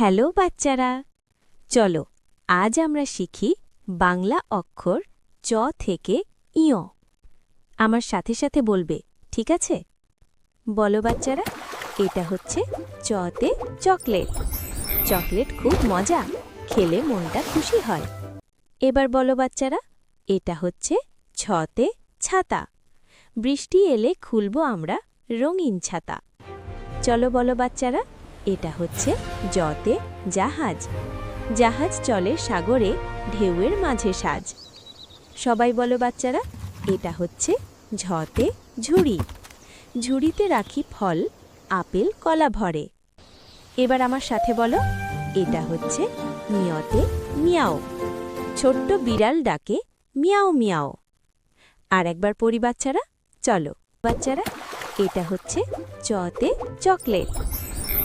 Hello বাচ্চারা, চলো আজ আমরা শিখি বাংলা অক্ষর চ থেকে ইয়। আমার সাথে সাথে বলবে, ঠিক আছে? বলো বাচ্চারা, এটা হচ্ছে চতে চকলেট। চকলেট খুব মজা, খেলে মনটা খুশি হয়। এবার বলো বাচ্চারা, এটা হচ্ছে ছতে ছাতা। বৃষ্টি এলে খুলবো আমরা রঙিন ছাতা। চলো বলো বাচ্চারা, এটা হচ্ছে জতে জাহাজ। জাহাজ চলে সাগরে, ঢেউয়ের মাঝে সাজ। সবাই বলো বাচ্চারা, এটা হচ্ছে ঝতে ঝুড়ি। ঝুড়িতে রাখি ফল, আপেল কলা ভরে। এবার আমার সাথে বলো, এটা হচ্ছে মিয়তে মিয়াও। ছোট্ট বিড়াল ডাকে মিয়াও মিয়াও। আর একবার পড়ি বাচ্চারা, চলো বাচ্চারা, এটা হচ্ছে চতে চকলেট।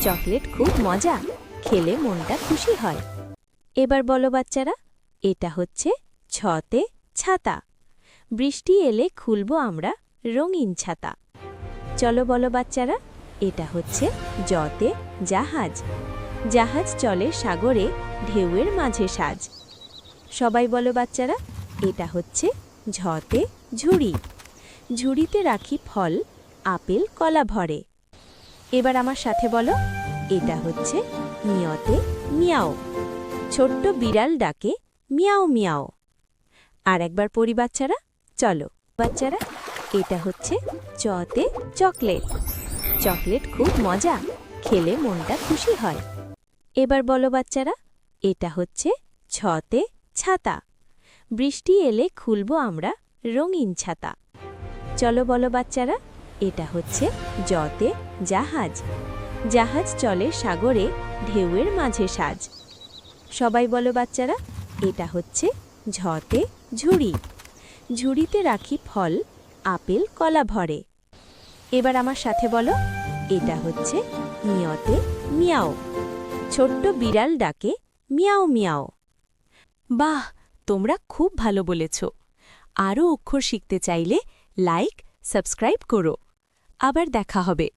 চকলেট খুব মজা, খেলে মনটা খুশি হয়। এবার বলো বাচ্চারা, এটা হচ্ছে ছতে ছাতা। বৃষ্টি এলে খুলবো আমরা রঙিন ছাতা। চলো বলো বাচ্চারা, এটা হচ্ছে জতে জাহাজ। জাহাজ চলে সাগরে, ঢেউয়ের মাঝে সাজ। সবাই বলো বাচ্চারা, এটা হচ্ছে ঝতে ঝুড়ি। ঝুড়িতে রাখি ফল, আপেল কলা ভরে। এবার আমার সাথে বলো, এটা হচ্ছে মিয়তে মিয়াও। ছোট্ট বিড়াল ডাকে মিয়াও মিয়াও। আর একবার পড়ি বাচ্চারা, চলো বাচ্চারা, এটা হচ্ছে চতে চকলেট। চকলেট খুব মজা, খেলে মনটা খুশি হয়। এবার বলো বাচ্চারা, এটা হচ্ছে ছতে ছাতা। বৃষ্টি এলে খুলবো আমরা রঙিন ছাতা। চলো বলো বাচ্চারা, এটা হচ্ছে জতে জাহাজ। জাহাজ চলে সাগরে, ঢেউয়ের মাঝে সাজ। সবাই বলো বাচ্চারা, এটা হচ্ছে ঝতে ঝুড়ি। ঝুড়িতে রাখি ফল, আপেল কলা ভরে। এবার আমার সাথে বলো, এটা হচ্ছে মিয়তে মিয়াও। ছোট্ট বিড়াল ডাকে মিয়াও মিয়াও। বাহ, তোমরা খুব ভালো বলেছ। আরও অক্ষর শিখতে চাইলে লাইক, সাবস্ক্রাইব করো। আবার দেখা হবে।